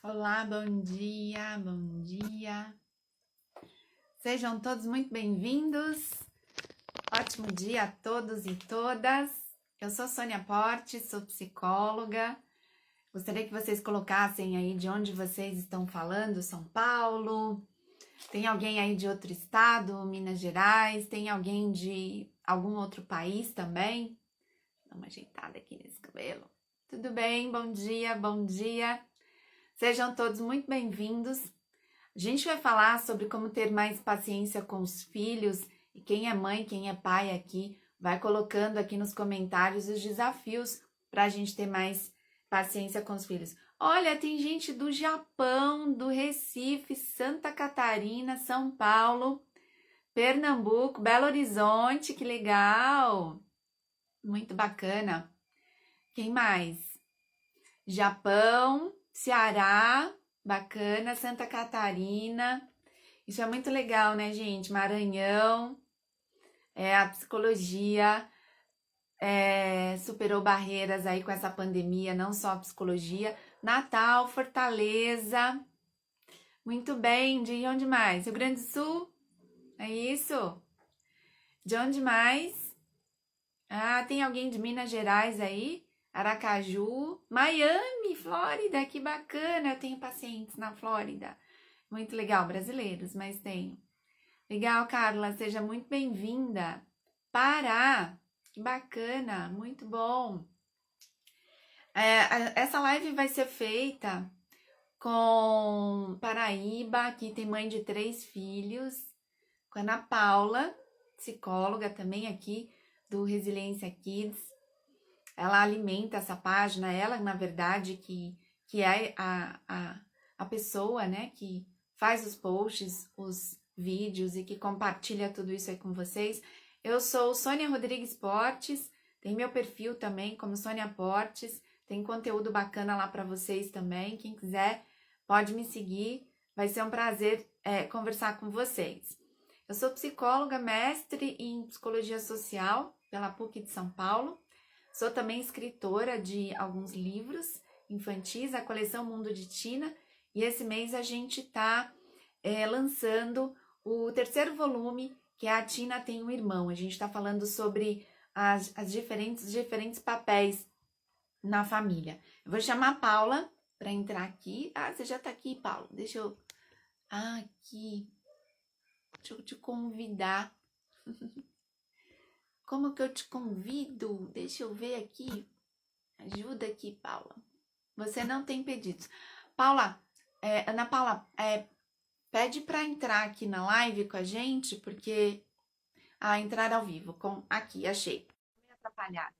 Olá, bom dia, bom dia. Sejam todos muito bem-vindos. Ótimo dia a todos e todas. Eu sou Sônia Porte, sou psicóloga. Gostaria que vocês colocassem aí de onde vocês estão falando, São Paulo. Tem alguém aí de outro estado, Minas Gerais? Tem alguém de algum outro país também? Dá uma ajeitada aqui nesse cabelo. Tudo bem? Bom dia, bom dia. Sejam todos muito bem-vindos. A gente vai falar sobre como ter mais paciência com os filhos e quem é mãe, quem é pai aqui, vai colocando aqui nos comentários os desafios para a gente ter mais paciência com os filhos. Olha, tem gente do Japão, do Recife, Santa Catarina, São Paulo, Pernambuco, Belo Horizonte, que legal! Muito bacana. Quem mais? Japão, Ceará, bacana, Santa Catarina. Isso é muito legal, né, gente? Maranhão, a psicologia superou barreiras aí com essa pandemia, não só a psicologia. Natal, Fortaleza. Muito bem, de onde mais? Rio Grande do Sul? É isso? De onde mais? Ah, tem alguém de Minas Gerais aí? Aracaju, Miami, Flórida, que bacana, eu tenho pacientes na Flórida. Muito legal, brasileiros, mas tenho. Legal, Carla, seja muito bem-vinda. Pará, que bacana, muito bom. Essa live vai ser feita com Paraíba, que tem mãe de 3 filhos, com a Ana Paula, psicóloga também aqui do Resiliência Kids. Ela alimenta essa página, ela, na verdade, que é a pessoa, né, que faz os posts, os vídeos e que compartilha tudo isso aí com vocês. Eu sou Sônia Rodrigues Portes, tem meu perfil também como Sônia Portes, tem conteúdo bacana lá para vocês também. Quem quiser pode me seguir, vai ser um prazer conversar com vocês. Eu sou psicóloga, mestre em psicologia social pela PUC de São Paulo. Sou também escritora de alguns livros infantis, a coleção Mundo de Tina, e esse mês a gente está lançando o 3º volume, que é A Tina Tem um Irmão. A gente está falando sobre os diferentes papéis na família. Eu vou chamar a Paula para entrar aqui. Ah, você já está aqui, Paula. Deixa eu te convidar. Como que eu te convido? Deixa eu ver aqui. Ajuda aqui, Paula. Você não tem pedidos. Paula, Ana Paula, pede para entrar aqui na live com a gente, porque entrar ao vivo. Aqui, achei. Me atrapalhar.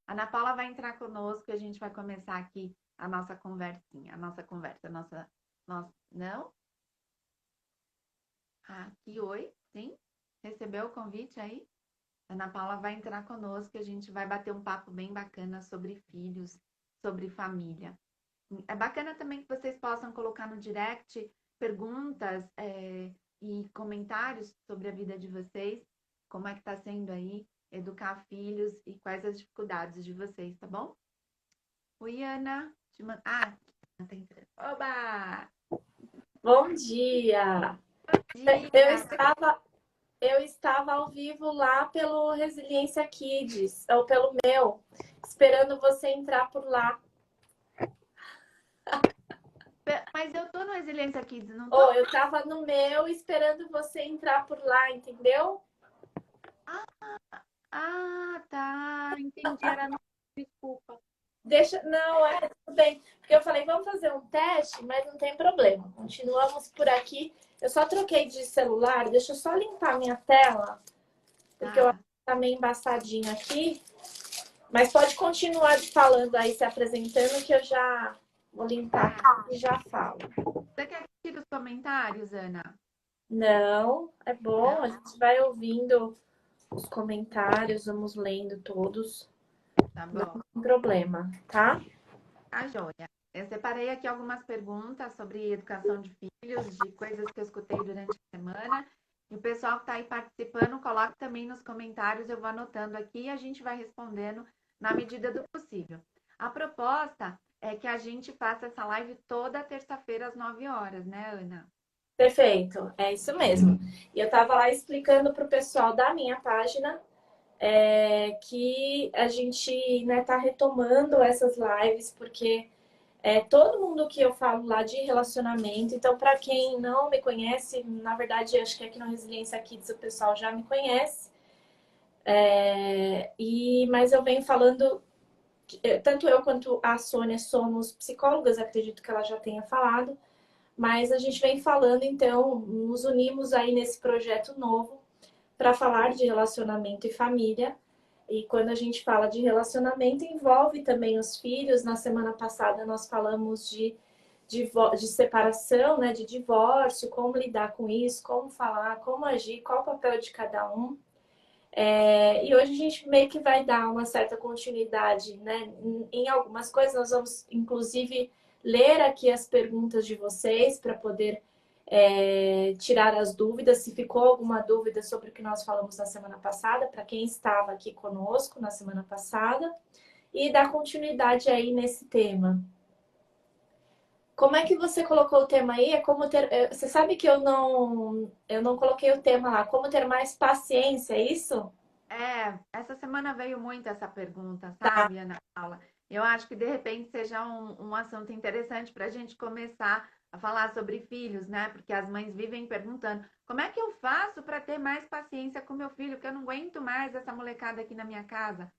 Ana Paula vai entrar conosco e a gente vai começar aqui a nossa conversinha, não? Aqui, oi, sim? Recebeu o convite aí? Ana Paula vai entrar conosco e a gente vai bater um papo bem bacana sobre filhos, sobre família. É bacana também que vocês possam colocar no direct perguntas e comentários sobre a vida de vocês, como é que está sendo aí educar filhos e quais as dificuldades de vocês, tá bom? Oi, Ana. Ana tá entrando. Oba! Bom dia! Eu estava ao vivo lá pelo Resiliência Kids, ou pelo meu, esperando você entrar por lá. Mas eu tô no Resiliência Kids, não tô? Eu estava no meu esperando você entrar por lá, entendeu? Tá. Entendi. Era no... Desculpa. Tudo bem. Porque eu falei, vamos fazer um teste, mas não tem problema. Continuamos por aqui. Eu só troquei de celular, deixa eu só limpar minha tela, porque eu acho que tá meio embaçadinho aqui. Mas pode continuar falando aí, se apresentando, que eu já vou limpar e já falo. Você quer que tire os comentários, Ana? Não, é bom, a gente vai ouvindo os comentários, vamos lendo todos. Tá bom. Não tem problema, tá? Tá joia. Eu separei aqui algumas perguntas sobre educação de filhos, de coisas que eu escutei durante a semana. E o pessoal que está aí participando, coloque também nos comentários, eu vou anotando aqui e a gente vai respondendo na medida do possível. A proposta é que a gente faça essa live toda terça-feira às 9 horas, né, Ana? Perfeito, é isso mesmo. E eu estava lá explicando para o pessoal da minha página que a gente está retomando essas lives, porque todo mundo que eu falo lá de relacionamento. Então, para quem não me conhece, na verdade, acho que aqui no Resiliência Kids o pessoal já me conhece. Mas eu venho falando, tanto eu quanto a Sônia somos psicólogas, acredito que ela já tenha falado, mas a gente vem falando, então, nos unimos aí nesse projeto novo para falar de relacionamento e família. E quando a gente fala de relacionamento, envolve também os filhos. Na semana passada nós falamos de separação, né, de divórcio, como lidar com isso, como falar, como agir, qual o papel de cada um. E hoje a gente meio que vai dar uma certa continuidade, né, em algumas coisas. Nós vamos, inclusive, ler aqui as perguntas de vocês para poder tirar as dúvidas. Se ficou alguma dúvida sobre o que nós falamos na semana passada, para quem estava aqui conosco na semana passada, e dar continuidade aí nesse tema. Como é que você colocou o tema aí? É como ter. Você sabe que eu não coloquei o tema lá. Como ter mais paciência, é isso? Essa semana veio muito essa pergunta, sabe, Ana Paula? Eu acho que de repente seja um assunto interessante para a gente começar a falar sobre filhos, né? Porque as mães vivem perguntando: como é que eu faço para ter mais paciência com meu filho? Que eu não aguento mais essa molecada aqui na minha casa.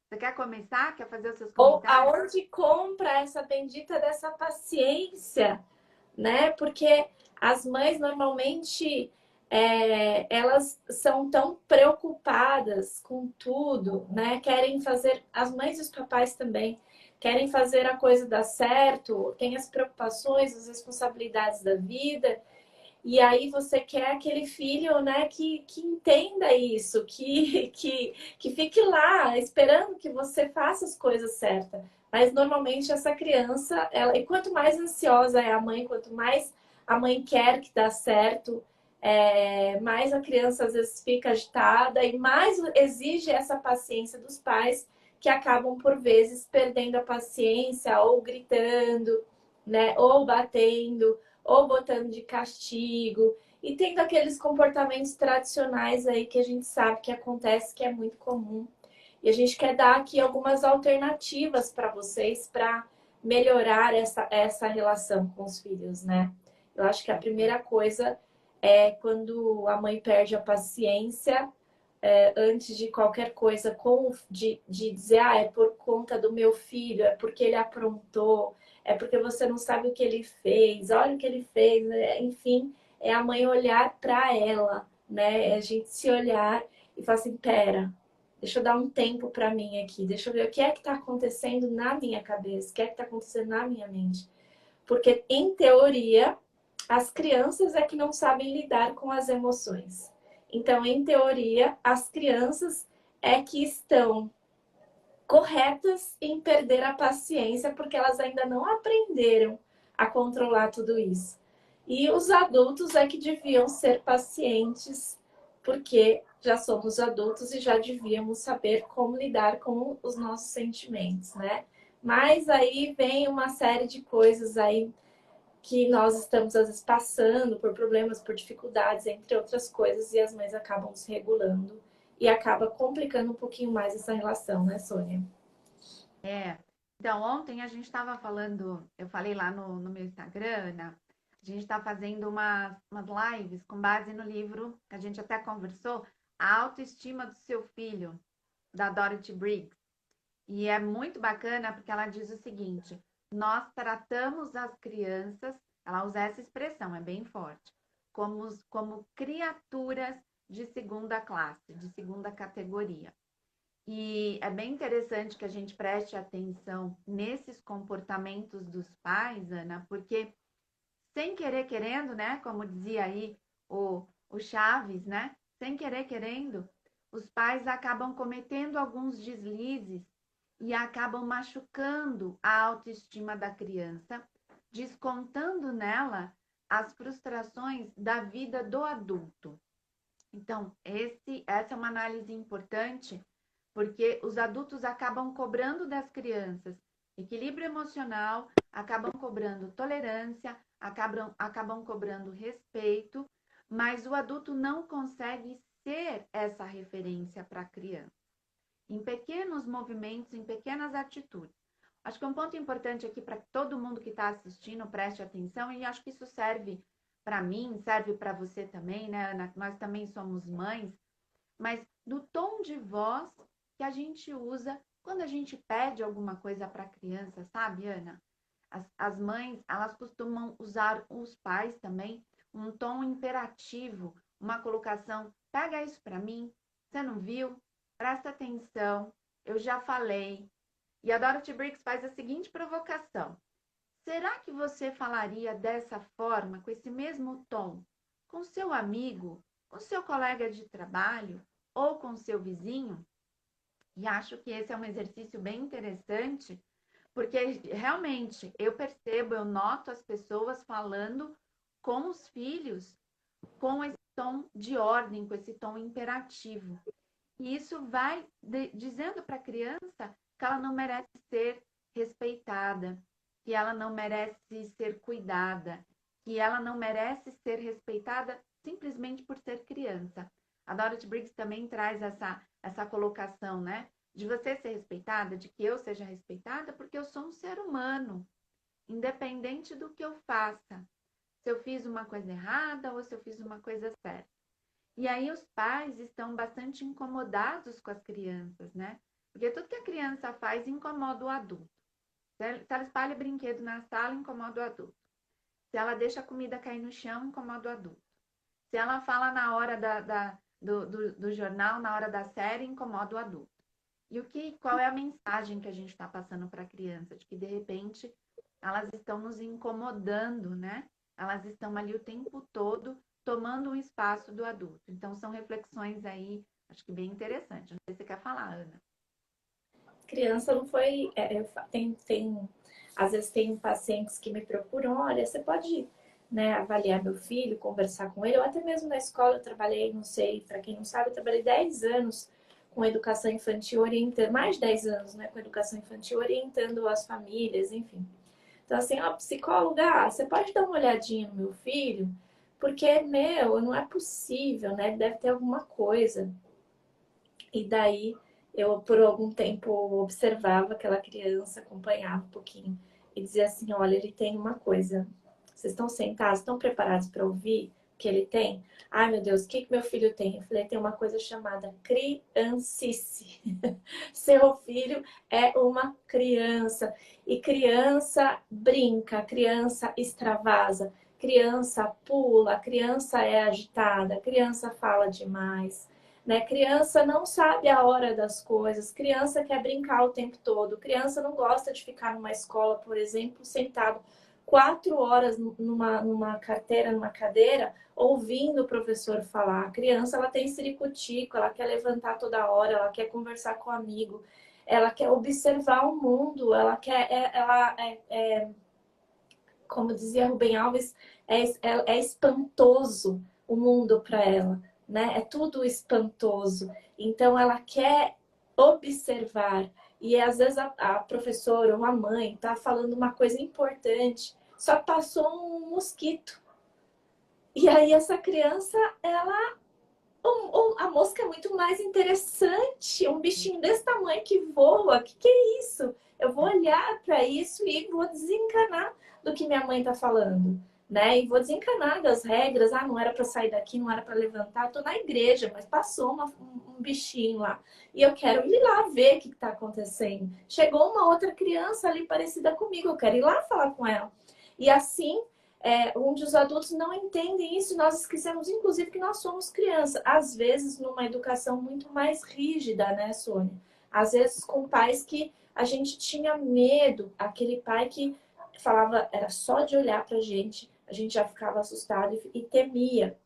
Você quer começar? Quer fazer os seus Ou comentários? aonde compra essa bendita dessa paciência, né? Porque as mães normalmente elas são tão preocupadas com tudo, né? Querem fazer, as mães e os papais também querem fazer a coisa dar certo, tem as preocupações, as responsabilidades da vida. E aí você quer aquele filho, né, que entenda isso, que fique lá esperando que você faça as coisas certas. Mas normalmente essa criança, e quanto mais ansiosa é a mãe, quanto mais a mãe quer que dá certo, mais a criança às vezes fica agitada e mais exige essa paciência dos pais, que acabam por vezes perdendo a paciência ou gritando, né, ou batendo ou botando de castigo e tendo aqueles comportamentos tradicionais aí que a gente sabe que acontece, que é muito comum. E a gente quer dar aqui algumas alternativas para vocês para melhorar essa relação com os filhos, né? Eu acho que a primeira coisa é quando a mãe perde a paciência antes de qualquer coisa, de dizer, é por conta do meu filho, é porque ele aprontou, é porque você não sabe o que ele fez, olha o que ele fez, né? Enfim, é a mãe olhar para ela, né? É a gente se olhar e falar assim, pera, deixa eu dar um tempo para mim aqui, deixa eu ver o que é que está acontecendo na minha cabeça, o que é que está acontecendo na minha mente. Porque, em teoria, as crianças é que não sabem lidar com as emoções. Então, em teoria, as crianças é que estão corretas em perder a paciência porque elas ainda não aprenderam a controlar tudo isso. E os adultos é que deviam ser pacientes porque já somos adultos e já devíamos saber como lidar com os nossos sentimentos, né? Mas aí vem uma série de coisas aí que nós estamos às vezes passando por problemas, por dificuldades, entre outras coisas, e as mães acabam se regulando e acaba complicando um pouquinho mais essa relação, né, Sônia? É. Então, ontem a gente estava falando, eu falei lá no meu Instagram, Ana, a gente está fazendo umas lives com base no livro que a gente até conversou, A Autoestima do Seu Filho, da Dorothy Briggs. E é muito bacana porque ela diz o seguinte: nós tratamos as crianças, ela usa essa expressão, é bem forte, como criaturas de segunda classe, de segunda categoria. E é bem interessante que a gente preste atenção nesses comportamentos dos pais, Ana, porque sem querer querendo, né? Como dizia aí o Chaves, né? Sem querer querendo, os pais acabam cometendo alguns deslizes e acabam machucando a autoestima da criança, descontando nela as frustrações da vida do adulto. Então, essa é uma análise importante, porque os adultos acabam cobrando das crianças equilíbrio emocional, acabam cobrando tolerância, acabam cobrando respeito, mas o adulto não consegue ser essa referência para a criança. Em pequenos movimentos, em pequenas atitudes. Acho que um ponto importante aqui para todo mundo que está assistindo preste atenção, e acho que isso serve para mim, serve para você também, né, Ana? Nós também somos mães, mas do tom de voz que a gente usa quando a gente pede alguma coisa para a criança, sabe, Ana? As mães, elas costumam usar, os pais também, um tom imperativo, uma colocação, pega isso para mim, você não viu? Presta atenção, eu já falei. E a Dorothy Briggs faz a seguinte provocação. Será que você falaria dessa forma, com esse mesmo tom, com seu amigo, com seu colega de trabalho ou com seu vizinho? E acho que esse é um exercício bem interessante, porque realmente eu percebo, eu noto as pessoas falando com os filhos com esse tom de ordem, com esse tom imperativo. E isso vai dizendo para a criança que ela não merece ser respeitada, que ela não merece ser cuidada, que ela não merece ser respeitada simplesmente por ser criança. A Dorothy Briggs também traz essa colocação, né? De você ser respeitada, de que eu seja respeitada, porque eu sou um ser humano, independente do que eu faça. Se eu fiz uma coisa errada ou se eu fiz uma coisa certa. E aí os pais estão bastante incomodados com as crianças, né? Porque tudo que a criança faz incomoda o adulto. Se ela espalha brinquedo na sala, incomoda o adulto. Se ela deixa a comida cair no chão, incomoda o adulto. Se ela fala na hora do jornal, na hora da série, incomoda o adulto. E qual é a mensagem que a gente está passando para a criança? De que, de repente, elas estão nos incomodando, né? Elas estão ali o tempo todo tomando um espaço do adulto. Então, são reflexões aí, acho que bem interessantes. Não sei se você quer falar, Ana. Criança não foi... às vezes tem pacientes que me procuram, olha, você pode, né, avaliar meu filho, conversar com ele, ou até mesmo na escola eu trabalhei, não sei, para quem não sabe, eu trabalhei 10 anos com educação infantil, orientando, mais de 10 anos, né, com educação infantil, orientando as famílias, enfim. Então, assim, ó, psicóloga, você pode dar uma olhadinha no meu filho? Porque, não é possível, né? Deve ter alguma coisa. E daí, eu, por algum tempo, observava aquela criança, acompanhava um pouquinho e dizia assim, olha, ele tem uma coisa. Vocês estão sentados, estão preparados para ouvir o que ele tem? Ai, meu Deus, o que meu filho tem? Eu falei, tem uma coisa chamada criancice. Seu filho é uma criança. E criança brinca, criança extravasa, criança pula, criança é agitada, criança fala demais. Né? Criança não sabe a hora das coisas, criança quer brincar o tempo todo, criança não gosta de ficar numa escola, por exemplo, sentado 4 horas numa carteira, numa cadeira, ouvindo o professor falar. A criança, ela tem ciricutico, ela quer levantar toda hora, ela quer conversar com o amigo, ela quer observar o mundo, ela quer, como dizia Rubem Alves, é espantoso o mundo para ela, né? É tudo espantoso. Então ela quer observar. E às vezes a professora ou a mãe tá falando uma coisa importante, só passou um mosquito. E aí essa criança, a mosca é muito mais interessante, um bichinho desse tamanho que voa, que é isso? Eu vou olhar para isso e vou desencanar do que minha mãe tá falando, né? E vou desencanar das regras, não era para sair daqui, não era para levantar, eu tô na igreja, mas passou um bichinho lá. E eu quero ir lá ver o que tá acontecendo. Chegou uma outra criança ali parecida comigo, eu quero ir lá falar com ela. E assim, onde os adultos não entendem isso, nós esquecemos, inclusive, que nós somos crianças. Às vezes, numa educação muito mais rígida, né, Sônia? Às vezes, com pais que a gente tinha medo, aquele pai que falava, era só de olhar pra gente, a gente já ficava assustado e temia.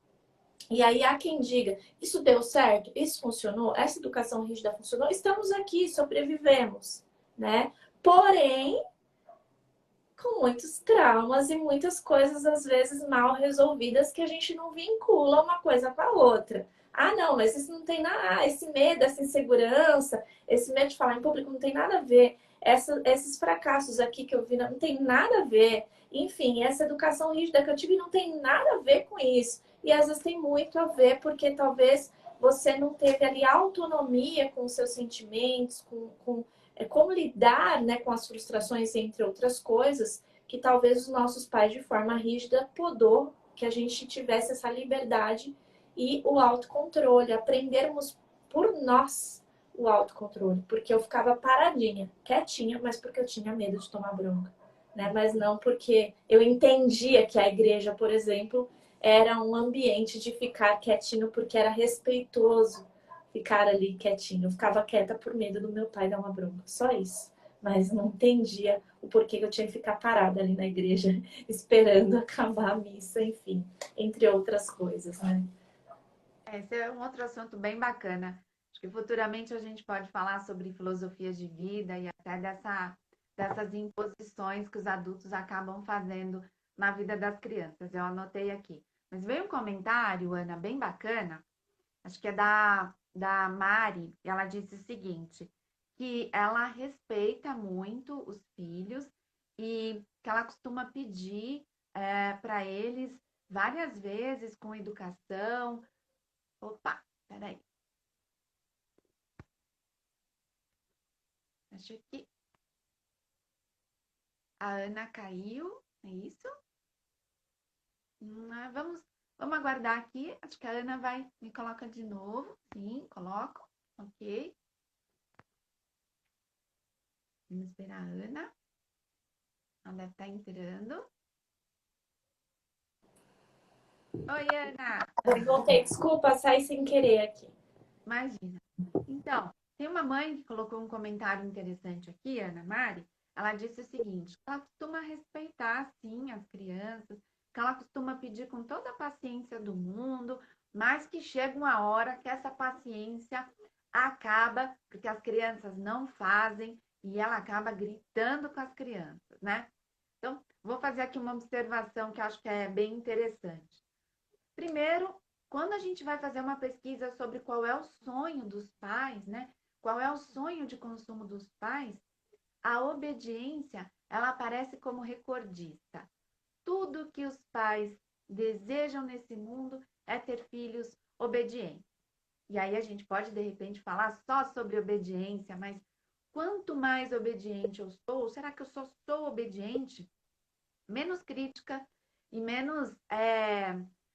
E aí há quem diga, isso deu certo? Isso funcionou? Essa educação rígida funcionou? Estamos aqui, sobrevivemos, né? Porém, com muitos traumas e muitas coisas, às vezes, mal resolvidas que a gente não vincula uma coisa com a outra. Ah, não, mas isso não tem nada. Ah, esse medo, essa insegurança, esse medo de falar em público não tem nada a ver. Esses fracassos aqui que eu vi não tem nada a ver. Enfim, essa educação rígida que eu tive não tem nada a ver com isso. E às vezes tem muito a ver, porque talvez você não teve ali autonomia com os seus sentimentos, como lidar, né, com as frustrações, entre outras coisas, que talvez os nossos pais, de forma rígida, podou que a gente tivesse essa liberdade e o autocontrole, aprendermos por nós o autocontrole, porque eu ficava paradinha, quietinha, mas porque eu tinha medo de tomar bronca, né? Mas não porque eu entendia que a igreja, por exemplo, era um ambiente de ficar quietinho porque era respeitoso ficar ali quietinho. Eu ficava quieta por medo do meu pai dar uma bronca, só isso. Mas não entendia o porquê que eu tinha que ficar parada ali na igreja esperando acabar a missa, enfim, entre outras coisas, né? Esse é um outro assunto bem bacana. Acho que futuramente a gente pode falar sobre filosofias de vida e até dessas imposições que os adultos acabam fazendo na vida das crianças. Eu anotei aqui. Mas veio um comentário, Ana, bem bacana, acho que é da Mari, e ela disse o seguinte, que ela respeita muito os filhos e que ela costuma pedir para eles várias vezes com educação. Opa, peraí. Acho que a Ana caiu, é isso? Vamos aguardar aqui. Acho que a Ana vai me coloca de novo. Sim, coloco. Ok. Vamos esperar a Ana. Ela deve estar entrando. Oi, Ana. Oi, voltei. Desculpa, saí sem querer aqui. Imagina. Então, tem uma mãe que colocou um comentário interessante aqui, Ana Mari. Ela disse o seguinte: ela costuma respeitar, sim, as crianças, que ela costuma pedir com toda a paciência do mundo, mas que chega uma hora que essa paciência acaba, porque as crianças não fazem e ela acaba gritando com as crianças, né? Então, vou fazer aqui uma observação que acho que é bem interessante. Primeiro, quando a gente vai fazer uma pesquisa sobre qual é o sonho dos pais, né? Qual é o sonho de consumo dos pais, a obediência, ela aparece como recordista. Tudo que os pais desejam nesse mundo é ter filhos obedientes. E aí a gente pode, de repente, falar só sobre obediência, mas quanto mais obediente eu sou, será que eu só sou obediente? Menos crítica e menos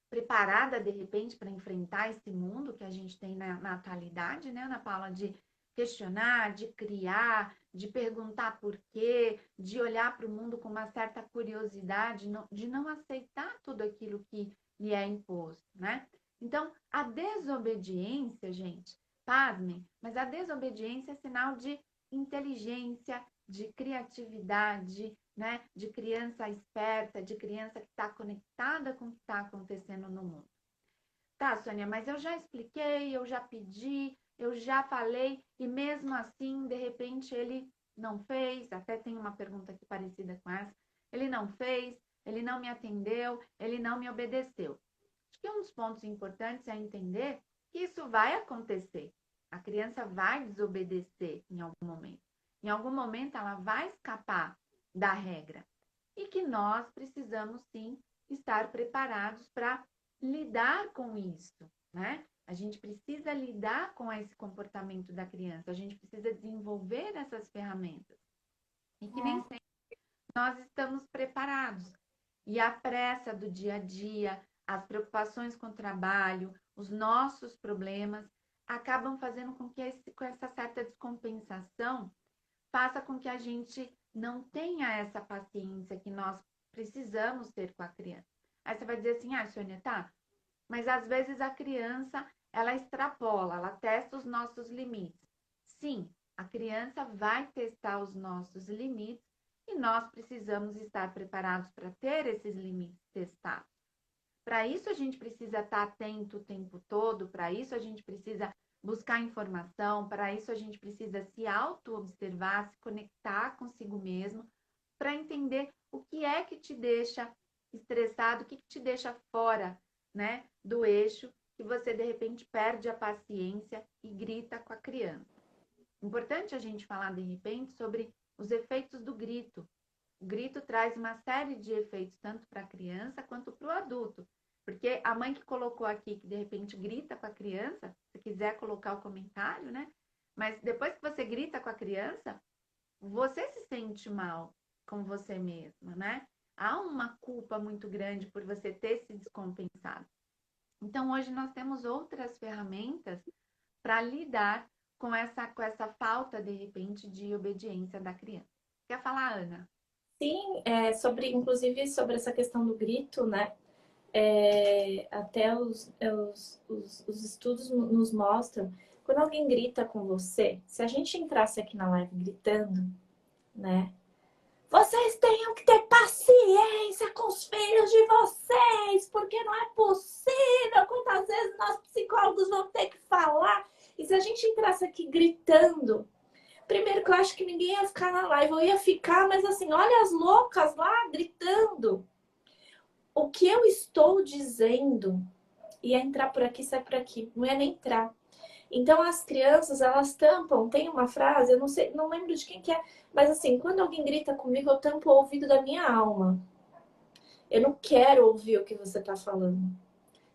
preparada, de repente, para enfrentar esse mundo que a gente tem na atualidade, né, Ana Paula, de questionar, de criar, de perguntar por quê, de olhar para o mundo com uma certa curiosidade, de não aceitar tudo aquilo que lhe é imposto, né? Então, a desobediência, gente, pasmem, mas a desobediência é sinal de inteligência, de criatividade, né? De criança esperta, de criança que está conectada com o que está acontecendo no mundo. Tá, Sônia, mas eu já expliquei, eu já pedi, eu já falei, e mesmo assim, de repente, ele não fez. Até tem uma pergunta aqui parecida com essa. Ele não fez, ele não me atendeu, ele não me obedeceu. Acho que um dos pontos importantes é entender que isso vai acontecer. A criança vai desobedecer em algum momento. Em algum momento, ela vai escapar da regra. E que nós precisamos, sim, estar preparados para lidar com isso, né? A gente precisa lidar com esse comportamento da criança, a gente precisa desenvolver essas ferramentas. E que nem sempre nós estamos preparados. E a pressa do dia a dia, as preocupações com o trabalho, os nossos problemas, acabam fazendo com essa certa descompensação, faça com que a gente não tenha essa paciência que nós precisamos ter com a criança. Aí você vai dizer assim, Sônia, tá, mas às vezes a criança, ela extrapola, ela testa os nossos limites. Sim, a criança vai testar os nossos limites e nós precisamos estar preparados para ter esses limites testados. Para isso a gente precisa estar atento o tempo todo, para isso a gente precisa buscar informação, para isso a gente precisa se auto-observar, se conectar consigo mesmo, para entender o que é que te deixa estressado, o que te deixa fora, né, do eixo que você de repente perde a paciência e grita com a criança. Importante a gente falar de repente sobre os efeitos do grito. O grito traz uma série de efeitos tanto para a criança quanto para o adulto. Porque a mãe que colocou aqui que de repente grita com a criança, se quiser colocar o comentário, né? Mas depois que você grita com a criança, você se sente mal com você mesma, né? Há uma culpa muito grande por você ter se descompensado. Então, hoje nós temos outras ferramentas para lidar com essa falta, de repente, de obediência da criança. Quer falar, Ana? Sim, inclusive sobre essa questão do grito, né? Até os estudos nos mostram, quando alguém grita com você, se a gente entrasse aqui na live gritando, né? Vocês tenham que ter paciência com os filhos de vocês, porque não é possível. Quantas vezes nós psicólogos vamos ter que falar? E se a gente entrasse aqui gritando, primeiro que eu acho que ninguém ia ficar na live, eu ia ficar, mas assim, olha as loucas lá gritando. O que eu estou dizendo ia entrar por aqui, sai por aqui, não ia nem entrar. Então as crianças, elas tampam, tem uma frase, eu não sei, não lembro de quem que é, mas assim, quando alguém grita comigo, eu tampo o ouvido da minha alma. Eu não quero ouvir o que você está falando.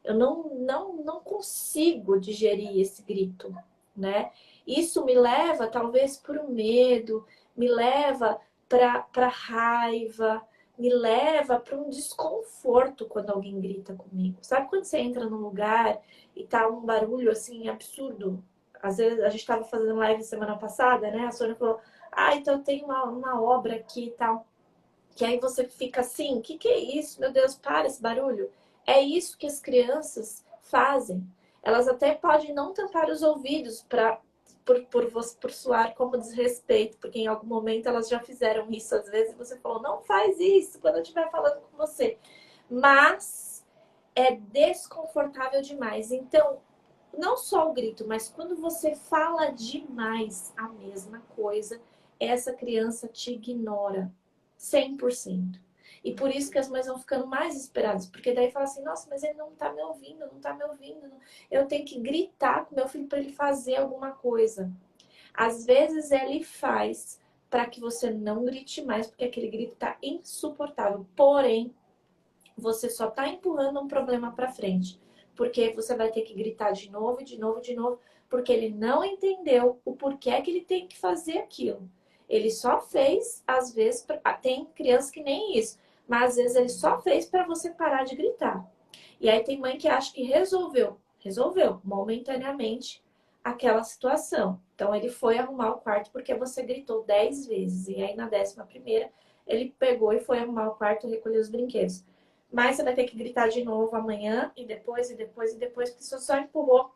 Eu não consigo digerir esse grito, né? Isso me leva talvez para o medo, me leva para raiva, me leva para um desconforto quando alguém grita comigo. Sabe quando você entra num lugar e tá um barulho assim absurdo? Às vezes a gente estava fazendo live semana passada, né? A Sônia falou: ah, então tem uma obra aqui e tal. Que aí você fica assim, o que é isso? Meu Deus, para esse barulho. É isso que as crianças fazem. Elas até podem não tampar os ouvidos por soar como desrespeito, porque em algum momento elas já fizeram isso. Às vezes você falou, não faz isso quando eu estiver falando com você. Mas é desconfortável demais. Então, não só o grito, mas quando você fala demais a mesma coisa, essa criança te ignora 100%. E por isso que as mães vão ficando mais desesperadas, porque daí fala assim, nossa, mas ele não tá me ouvindo, não tá me ouvindo. Eu tenho que gritar com meu filho para ele fazer alguma coisa. Às vezes ele faz para que você não grite mais, porque aquele grito tá insuportável. Porém, você só tá empurrando um problema para frente. Porque você vai ter que gritar de novo, de novo, de novo, porque ele não entendeu o porquê que ele tem que fazer aquilo. Ele só fez, às vezes, tem criança que nem isso, mas às vezes ele só fez para você parar de gritar. E aí tem mãe que acha que resolveu momentaneamente aquela situação. Então ele foi arrumar o quarto porque você gritou 10 vezes. E aí na 11ª, ele pegou e foi arrumar o quarto e recolher os brinquedos. Mas você vai ter que gritar de novo amanhã e depois, e depois, e depois, porque você só empurrou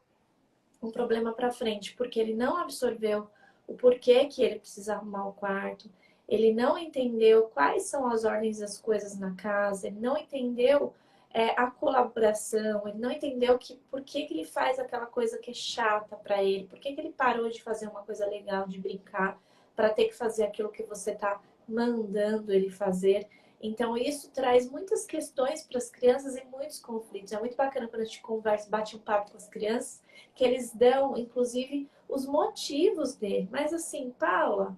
um problema para frente, porque ele não absorveu o porquê que ele precisa arrumar o quarto, ele não entendeu quais são as ordens das coisas na casa, ele não entendeu a colaboração, ele não entendeu por que ele faz aquela coisa que é chata para ele, por que ele parou de fazer uma coisa legal, de brincar, para ter que fazer aquilo que você está mandando ele fazer. Então, isso traz muitas questões para as crianças e muitos conflitos. É muito bacana quando a gente conversa, bate um papo com as crianças, que eles dão, inclusive, os motivos dele. Mas assim, Paula,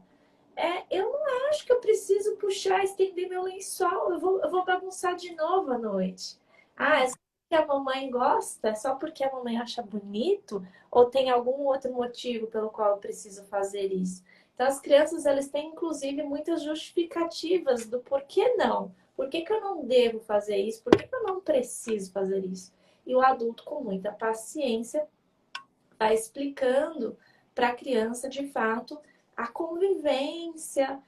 eu não acho que eu preciso puxar, estender meu lençol. Eu vou bagunçar de novo à noite. Ah, é só porque a mamãe gosta? É só porque a mamãe acha bonito? Ou tem algum outro motivo pelo qual eu preciso fazer isso? Então, as crianças, elas têm, inclusive, muitas justificativas do porquê não. Por que eu não devo fazer isso? Por que eu não preciso fazer isso? E o adulto, com muita paciência, vai explicando para a criança, de fato, a convivência,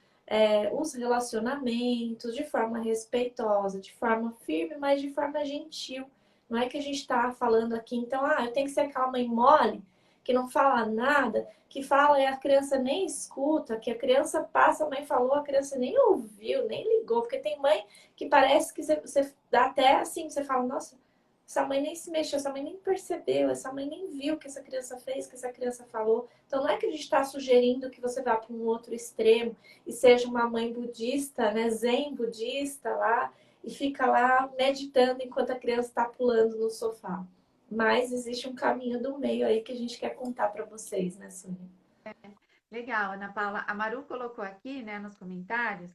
os relacionamentos, de forma respeitosa, de forma firme, mas de forma gentil. Não é que a gente está falando aqui, então, eu tenho que ser aquela mãe mole, que não fala nada, que fala e a criança nem escuta, que a criança passa, a mãe falou, a criança nem ouviu, nem ligou, porque tem mãe que parece que você dá até assim, você fala, nossa, essa mãe nem se mexeu, essa mãe nem percebeu, essa mãe nem viu o que essa criança fez, o que essa criança falou. Então não é que a gente está sugerindo que você vá para um outro extremo e seja uma mãe budista, né, zen budista lá, e fica lá meditando enquanto a criança está pulando no sofá. Mas existe um caminho do meio aí que a gente quer contar para vocês, né, Sônia? Legal, Ana Paula. A Maru colocou aqui, né, nos comentários,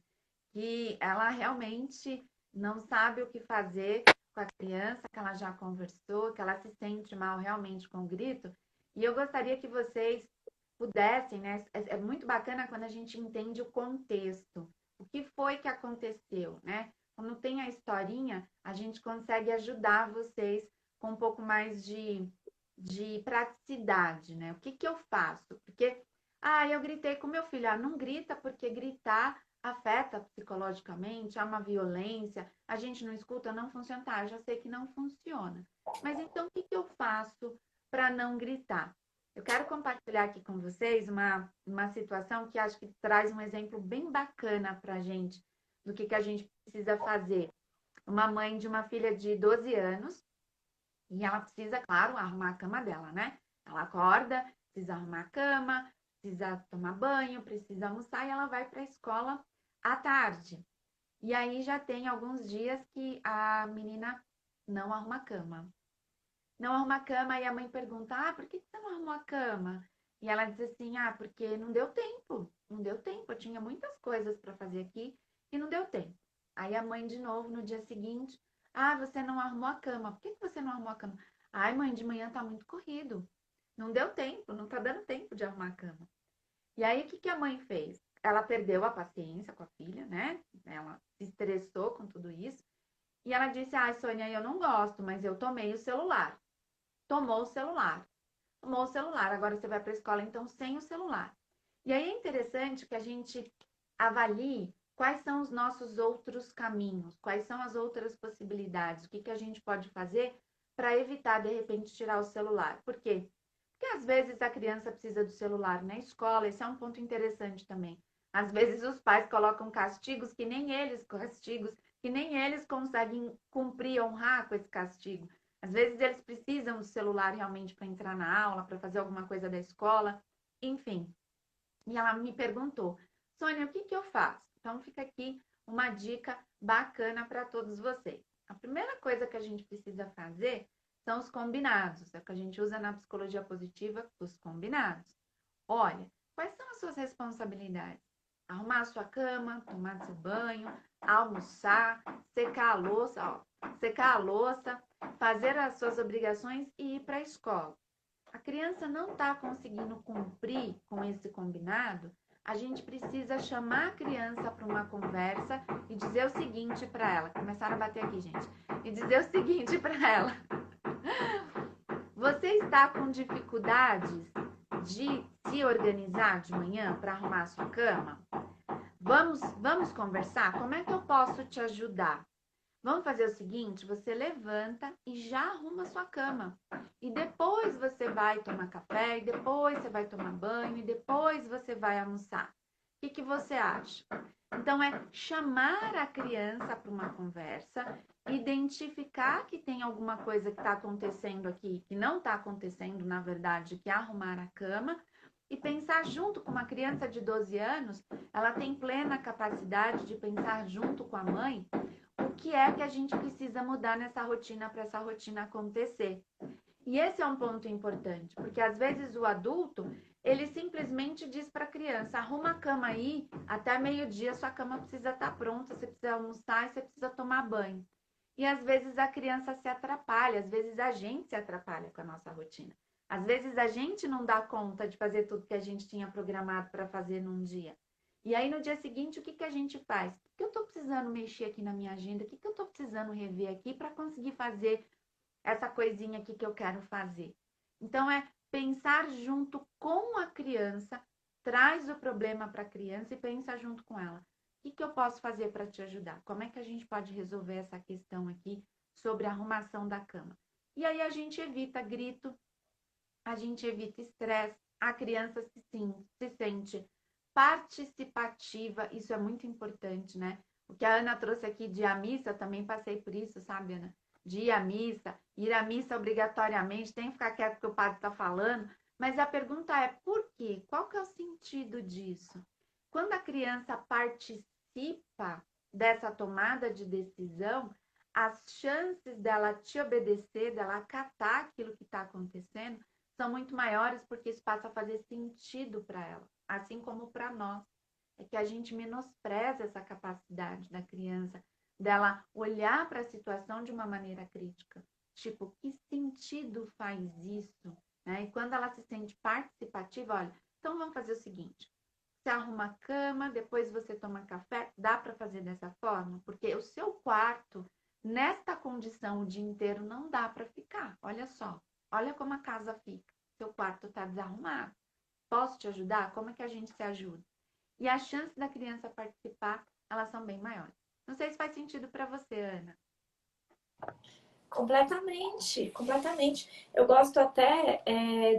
que ela realmente não sabe o que fazer com a criança, que ela já conversou, que ela se sente mal realmente com o grito. E eu gostaria que vocês pudessem, né? É muito bacana quando a gente entende o contexto. O que foi que aconteceu, né? Quando tem a historinha, a gente consegue ajudar vocês com um pouco mais de praticidade, né? O que que eu faço? Porque, eu gritei com meu filho. Ah, não grita, porque gritar afeta psicologicamente, há uma violência, a gente não escuta, não funciona. Tá, eu já sei que não funciona. Mas então, o que que eu faço para não gritar? Eu quero compartilhar aqui com vocês uma situação que acho que traz um exemplo bem bacana para a gente do que a gente precisa fazer. Uma mãe de uma filha de 12 anos, e ela precisa, claro, arrumar a cama dela, né? Ela acorda, precisa arrumar a cama, precisa tomar banho, precisa almoçar e ela vai para a escola à tarde. E aí já tem alguns dias que a menina não arruma a cama. Não arruma a cama e a mãe pergunta: Ah, por que você não arrumou a cama? E ela diz assim: Ah, porque não deu tempo. Não deu tempo. Eu tinha muitas coisas para fazer aqui e não deu tempo. Aí a mãe, de novo, no dia seguinte: Ah, você não arrumou a cama. Por que você não arrumou a cama? Ai, mãe, de manhã tá muito corrido. Não deu tempo, não tá dando tempo de arrumar a cama. E aí, o que que a mãe fez? Ela perdeu a paciência com a filha, né? Ela se estressou com tudo isso. E ela disse: Ai, Sônia, eu não gosto, mas eu tomei o celular. Tomou o celular. Tomou o celular. Agora você vai para a escola, então, sem o celular. E aí é interessante que a gente avalie quais são os nossos outros caminhos, quais são as outras possibilidades, o que que a gente pode fazer para evitar, de repente, tirar o celular. Por quê? Porque às vezes a criança precisa do celular na escola, esse é um ponto interessante também. Às vezes os pais colocam castigos que nem eles conseguem cumprir, honrar com esse castigo. Às vezes eles precisam do celular realmente para entrar na aula, para fazer alguma coisa da escola, enfim. E ela me perguntou: Sônia, o que que eu faço? Então fica aqui uma dica bacana para todos vocês. A primeira coisa que a gente precisa fazer são os combinados, é o que a gente usa na psicologia positiva, os combinados. Olha, quais são as suas responsabilidades? Arrumar a sua cama, tomar seu banho, almoçar, secar a louça, secar a louça, fazer as suas obrigações e ir para a escola. A criança não está conseguindo cumprir com esse combinado, a gente precisa chamar a criança para uma conversa e dizer o seguinte para ela. Começaram a bater aqui, gente. E dizer o seguinte para ela: Você está com dificuldades de se organizar de manhã para arrumar a sua cama? Vamos conversar? Como é que eu posso te ajudar? Vamos fazer o seguinte: você levanta e já arruma a sua cama. E depois você vai tomar café, e depois você vai tomar banho, e depois você vai almoçar. O que que você acha? Então, é chamar a criança para uma conversa, identificar que tem alguma coisa que está acontecendo aqui, que não está acontecendo, na verdade, que é arrumar a cama, e pensar junto com uma criança de 12 anos, ela tem plena capacidade de pensar junto com a mãe o que é que a gente precisa mudar nessa rotina para essa rotina acontecer. E esse é um ponto importante, porque às vezes o adulto, ele simplesmente diz para a criança: arruma a cama aí, até meio-dia sua cama precisa estar pronta, você precisa almoçar e você precisa tomar banho. E às vezes a criança se atrapalha, às vezes a gente se atrapalha com a nossa rotina. Às vezes a gente não dá conta de fazer tudo que a gente tinha programado para fazer num dia. E aí no dia seguinte, o que que a gente faz? O que eu estou precisando mexer aqui na minha agenda? O que que eu estou precisando rever aqui para conseguir fazer essa coisinha aqui que eu quero fazer? Então é pensar junto com a criança, traz o problema para a criança e pensa junto com ela. O que eu posso fazer para te ajudar? Como é que a gente pode resolver essa questão aqui sobre a arrumação da cama? E aí a gente evita grito, a gente evita estresse, a criança se sente participativa, isso é muito importante, né? O que a Ana trouxe aqui de ir à missa, eu também passei por isso, sabe, Ana? De ir à missa obrigatoriamente, tem que ficar quieto porque o padre está falando, mas a pergunta é por quê? Qual que é o sentido disso? Quando a criança participa dessa tomada de decisão, as chances dela te obedecer, dela acatar aquilo que está acontecendo, são muito maiores porque isso passa a fazer sentido para ela, assim como para nós. É que a gente menospreza essa capacidade da criança, dela olhar para a situação de uma maneira crítica. Tipo, que sentido faz isso? Né? E quando ela se sente participativa, olha, então vamos fazer o seguinte: você arruma a cama, depois você toma café, dá para fazer dessa forma? Porque o seu quarto, nesta condição o dia inteiro, não dá para ficar. Olha só, olha como a casa fica. Seu quarto está desarrumado. Posso te ajudar? Como é que a gente se ajuda? E as chances da criança participar, elas são bem maiores. Não sei se faz sentido para você, Ana. Completamente, completamente. Eu gosto até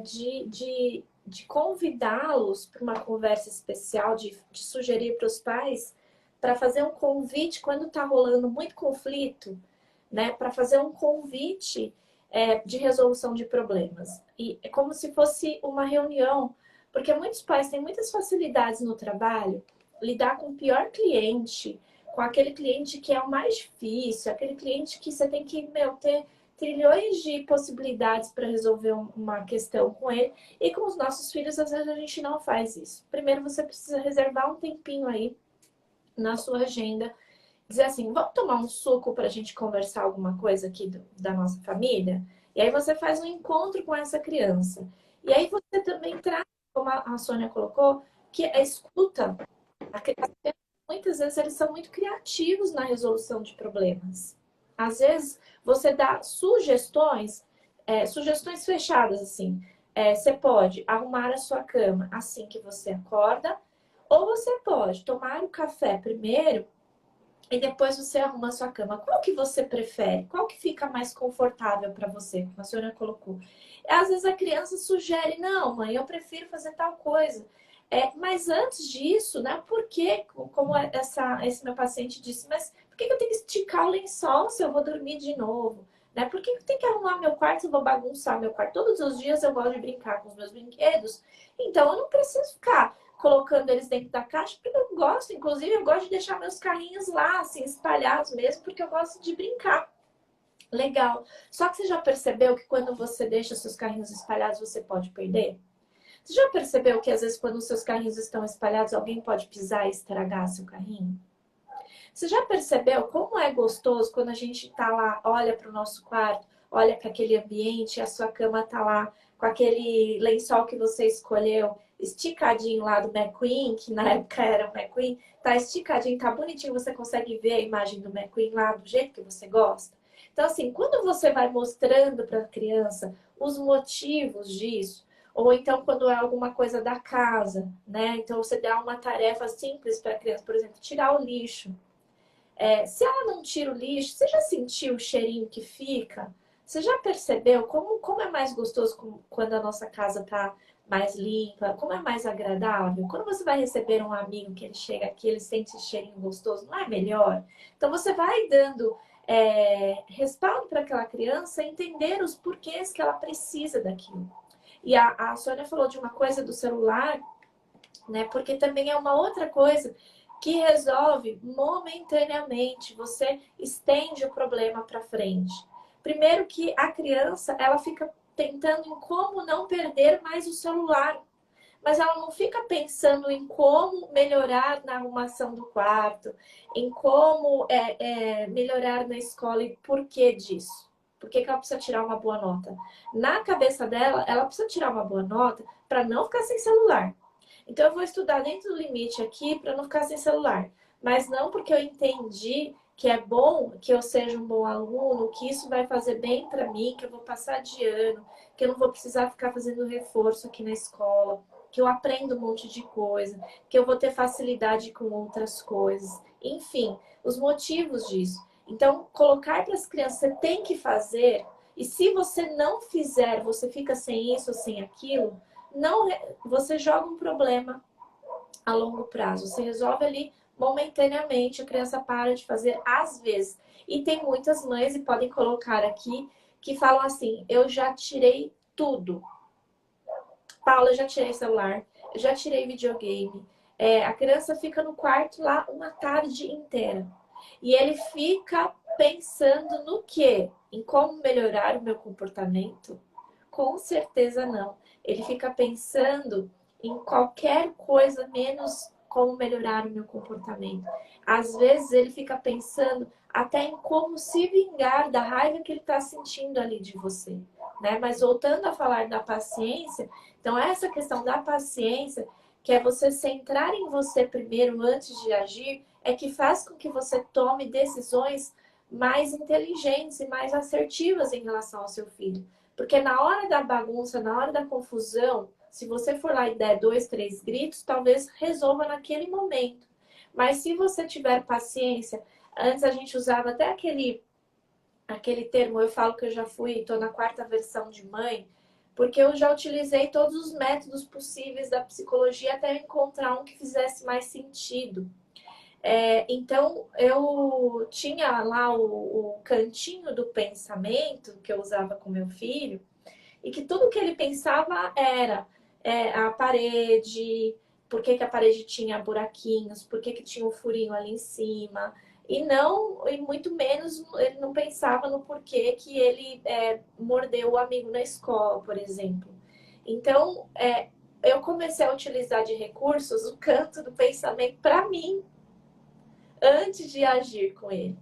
de convidá-los para uma conversa especial, de sugerir para os pais para fazer um convite quando está rolando muito conflito, né? Para fazer um convite de resolução de problemas. E é como se fosse uma reunião, porque muitos pais têm muitas facilidades no trabalho, lidar com o pior cliente, com aquele cliente que é o mais difícil, aquele cliente que você tem que, ter trilhões de possibilidades para resolver uma questão com ele. E com os nossos filhos, às vezes a gente não faz isso. Primeiro você precisa reservar um tempinho aí na sua agenda, dizer assim, vamos tomar um suco para a gente conversar alguma coisa aqui da nossa família? E aí você faz um encontro com essa criança. E aí você também traz, como a Sônia colocou, que a escuta. Muitas vezes eles são muito criativos na resolução de problemas. Às vezes você dá sugestões, sugestões fechadas, assim. Você pode arrumar a sua cama assim que você acorda, ou você pode tomar o café primeiro e depois você arruma a sua cama. Qual que você prefere? Qual que fica mais confortável para você? Como a senhora colocou. Às vezes a criança sugere, não, mãe, eu prefiro fazer tal coisa. Mas antes disso, né? Por que, como esse meu paciente disse, mas por que eu tenho que esticar o lençol se eu vou dormir de novo? Né? Por que eu tenho que arrumar meu quarto se eu vou bagunçar meu quarto? Todos os dias eu gosto de brincar com os meus brinquedos, então eu não preciso ficar colocando eles dentro da caixa, porque eu gosto, inclusive eu gosto de deixar meus carrinhos lá, assim, espalhados mesmo, porque eu gosto de brincar. Legal. Só que você já percebeu que quando você deixa seus carrinhos espalhados, você pode perder? Você já percebeu que às vezes quando os seus carrinhos estão espalhados, alguém pode pisar e estragar seu carrinho? Você já percebeu como é gostoso quando a gente tá lá, olha para o nosso quarto, olha para aquele ambiente, a sua cama tá lá com aquele lençol que você escolheu, esticadinho lá do McQueen, que na época era o McQueen, tá esticadinho, tá bonitinho, você consegue ver a imagem do McQueen lá do jeito que você gosta. Então, assim, quando você vai mostrando para a criança os motivos disso, ou então quando é alguma coisa da casa, né? Então você dá uma tarefa simples para a criança, por exemplo, tirar o lixo. Se ela não tira o lixo, você já sentiu o cheirinho que fica? Você já percebeu como é mais gostoso quando a nossa casa está mais limpa? Como é mais agradável? Quando você vai receber um amigo que ele chega aqui, ele sente esse cheirinho gostoso, não é melhor? Então você vai dando respaldo para aquela criança entender os porquês que ela precisa daquilo. E a Sônia falou de uma coisa do celular, né? Porque também é uma outra coisa que resolve momentaneamente. Você estende o problema para frente. Primeiro que a criança, ela fica tentando em como não perder mais o celular. Mas ela não fica pensando em como melhorar na arrumação do quarto, em como melhorar na escola e por que disso. Por que ela precisa tirar uma boa nota? Na cabeça dela, ela precisa tirar uma boa nota para não ficar sem celular. Então, eu vou estudar dentro do limite aqui para não ficar sem celular. Mas não porque eu entendi que é bom que eu seja um bom aluno, que isso vai fazer bem para mim, que eu vou passar de ano, que eu não vou precisar ficar fazendo reforço aqui na escola, que eu aprendo um monte de coisa, que eu vou ter facilidade com outras coisas. Enfim, os motivos disso. Então, colocar para as crianças, você tem que fazer, e se você não fizer, você fica sem isso ou sem aquilo, não, você joga um problema a longo prazo. Você resolve ali momentaneamente, a criança para de fazer às vezes. E tem muitas mães, e podem colocar aqui, que falam assim, eu já tirei tudo. Paula, eu já tirei celular, eu já tirei videogame. A criança fica no quarto lá uma tarde inteira. E ele fica pensando no quê? Em como melhorar o meu comportamento? Com certeza não. Ele fica pensando em qualquer coisa menos como melhorar o meu comportamento. Às vezes ele fica pensando até em como se vingar da raiva que ele está sentindo ali de você, né? Mas voltando a falar da paciência, então essa questão da paciência, que é você centrar em você primeiro antes de agir, é que faz com que você tome decisões mais inteligentes e mais assertivas em relação ao seu filho. Porque na hora da bagunça, na hora da confusão, se você for lá e der 2, 3 gritos, talvez resolva naquele momento. Mas se você tiver paciência, antes a gente usava até aquele termo, eu falo que eu já fui, estou na 4ª versão de mãe, porque eu já utilizei todos os métodos possíveis da psicologia até encontrar um que fizesse mais sentido. Então, eu tinha lá o cantinho do pensamento que eu usava com meu filho, e que tudo que ele pensava era a parede, por que, que a parede tinha buraquinhos, por que, que tinha um furinho ali em cima, e muito menos ele não pensava no porquê que ele mordeu o amigo na escola, por exemplo. Então, eu comecei a utilizar de recursos o canto do pensamento para mim, antes de agir com ele.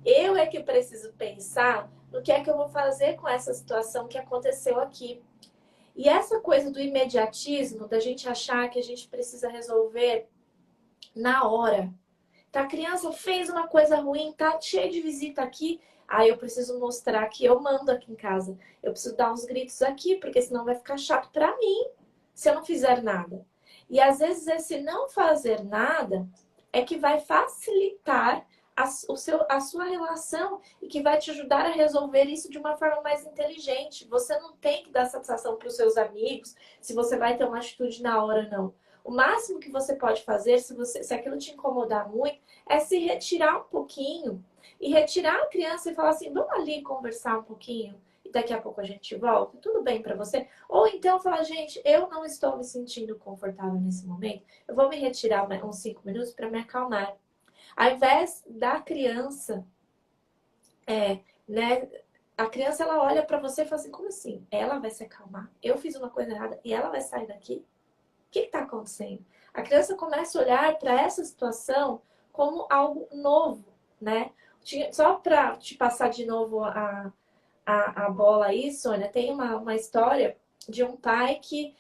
Eu é que preciso pensar no que é que eu vou fazer com essa situação que aconteceu aqui. E essa coisa do imediatismo, da gente achar que a gente precisa resolver na hora. Tá, a criança fez uma coisa ruim, tá cheio de visita aqui. Aí eu preciso mostrar que eu mando aqui em casa. Eu preciso dar uns gritos aqui, porque senão vai ficar chato para mim se eu não fizer nada. E às vezes esse não fazer nada é que vai facilitar a sua relação e que vai te ajudar a resolver isso de uma forma mais inteligente. Você não tem que dar satisfação para os seus amigos se você vai ter uma atitude na hora, não. O máximo que você pode fazer, se aquilo te incomodar muito, é se retirar um pouquinho e retirar a criança e falar assim: vamos ali conversar um pouquinho e daqui a pouco a gente volta. Tudo bem para você? Ou então falar: gente, eu não estou me sentindo confortável nesse momento, eu vou me retirar uns 5 minutos para me acalmar. Ao invés da criança, né? A criança ela olha para você e fala assim: como assim? Ela vai se acalmar? Eu fiz uma coisa errada e ela vai sair daqui? O que está acontecendo? A criança começa a olhar para essa situação como algo novo, né? Só para te passar de novo a bola aí, Sônia, tem uma história de um pai que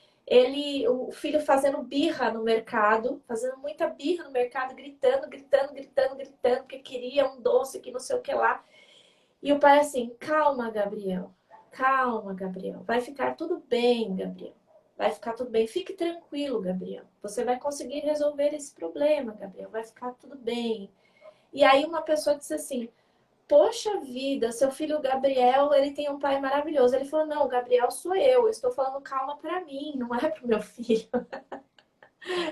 o filho fazendo birra no mercado, fazendo muita birra no mercado, gritando, gritando, gritando, gritando, porque queria um doce que não sei o que lá. E o pai assim: calma, Gabriel, vai ficar tudo bem, Gabriel. Vai ficar tudo bem. Fique tranquilo, Gabriel. Você vai conseguir resolver esse problema, Gabriel. Vai ficar tudo bem. E aí uma pessoa disse assim: poxa vida, seu filho Gabriel, ele tem um pai maravilhoso. Ele falou: não, o Gabriel sou eu. Eu estou falando calma para mim, não é para o meu filho.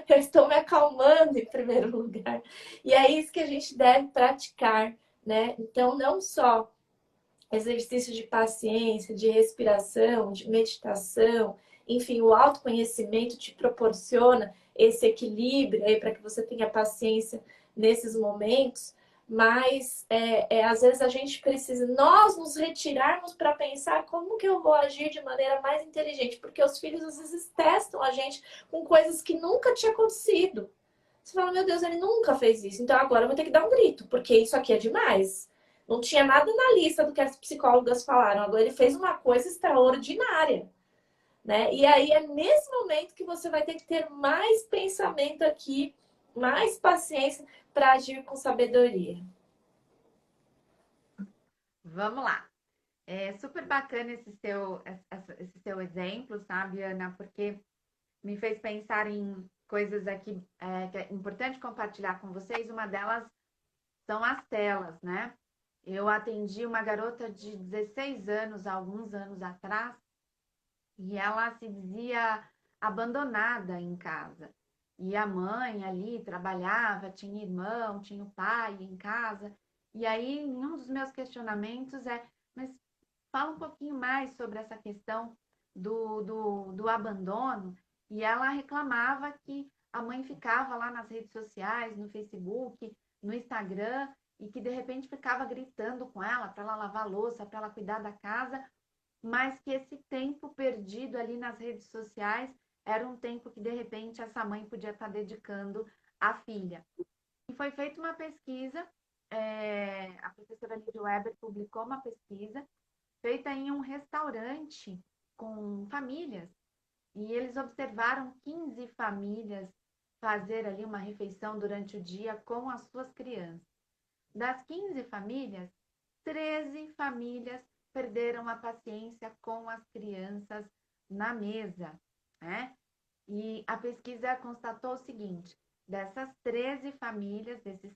Eu estou me acalmando em primeiro lugar. E é isso que a gente deve praticar, né? Então, não só exercício de paciência, de respiração, de meditação, enfim, o autoconhecimento te proporciona esse equilíbrio aí para que você tenha paciência nesses momentos, mas às vezes a gente precisa nós nos retirarmos para pensar como que eu vou agir de maneira mais inteligente, porque os filhos às vezes testam a gente com coisas que nunca tinha acontecido. Você fala: meu Deus, ele nunca fez isso, então agora eu vou ter que dar um grito, porque isso aqui é demais. Não tinha nada na lista do que as psicólogas falaram. Agora ele fez uma coisa extraordinária, né? E aí é nesse momento que você vai ter que ter mais pensamento aqui, mais paciência para agir com sabedoria. Vamos lá. É super bacana esse seu exemplo, sabe, Ana? Porque me fez pensar em coisas aqui que é importante compartilhar com vocês. Uma delas são as telas, né? Eu atendi uma garota de 16 anos, há alguns anos atrás, e ela se dizia abandonada em casa. E a mãe ali trabalhava, tinha irmão, tinha o pai em casa. E aí, um dos meus questionamentos mas fala um pouquinho mais sobre essa questão do abandono. E ela reclamava que a mãe ficava lá nas redes sociais, no Facebook, no Instagram, e que de repente ficava gritando com ela para ela lavar a louça, para ela cuidar da casa, mas que esse tempo perdido ali nas redes sociais era um tempo que de repente essa mãe podia estar dedicando à filha. E foi feita uma pesquisa, a professora Lidia Weber publicou uma pesquisa feita em um restaurante com famílias. E eles observaram 15 famílias fazer ali uma refeição durante o dia com as suas crianças. Das 15 famílias, 13 famílias perderam a paciência com as crianças na mesa, né? E a pesquisa constatou o seguinte: dessas 13 famílias, desses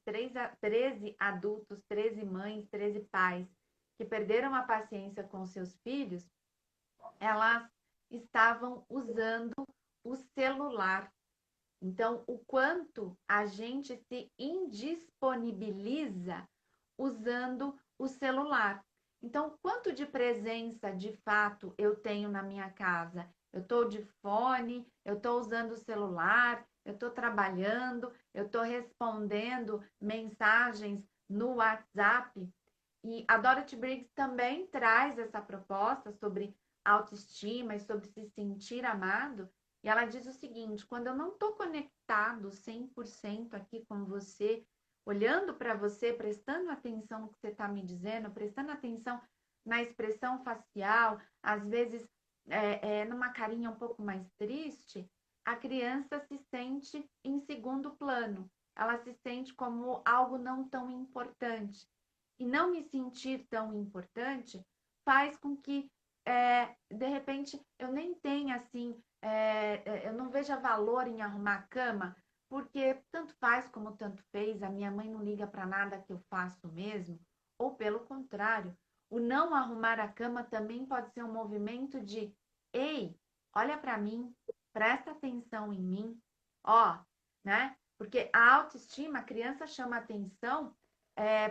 13 adultos, 13 mães, 13 pais que perderam a paciência com seus filhos, elas estavam usando o celular. Então, o quanto a gente se indisponibiliza usando o celular. Então, quanto de presença de fato eu tenho na minha casa? Eu estou de fone, eu estou usando o celular, eu estou trabalhando, eu estou respondendo mensagens no WhatsApp. E a Dorothy Briggs também traz essa proposta sobre autoestima e sobre se sentir amado. E ela diz o seguinte: quando eu não estou conectado 100% aqui com você, olhando para você, prestando atenção no que você está me dizendo, prestando atenção na expressão facial, às vezes numa carinha um pouco mais triste, a criança se sente em segundo plano. Ela se sente como algo não tão importante. E não me sentir tão importante faz com que, de repente, eu nem tenha assim, eu não veja valor em arrumar a cama, porque tanto faz como tanto fez, a minha mãe não liga para nada que eu faço mesmo, ou pelo contrário, o não arrumar a cama também pode ser um movimento de, ei, olha para mim, presta atenção em mim, ó, né? Porque a autoestima, a criança chama atenção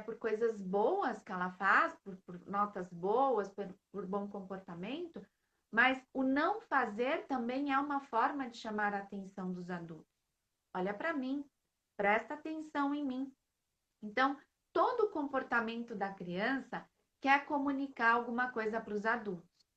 por coisas boas que ela faz, por notas boas, por bom comportamento, mas o não fazer também é uma forma de chamar a atenção dos adultos. Olha para mim, presta atenção em mim. Então, todo o comportamento da criança quer comunicar alguma coisa para os adultos.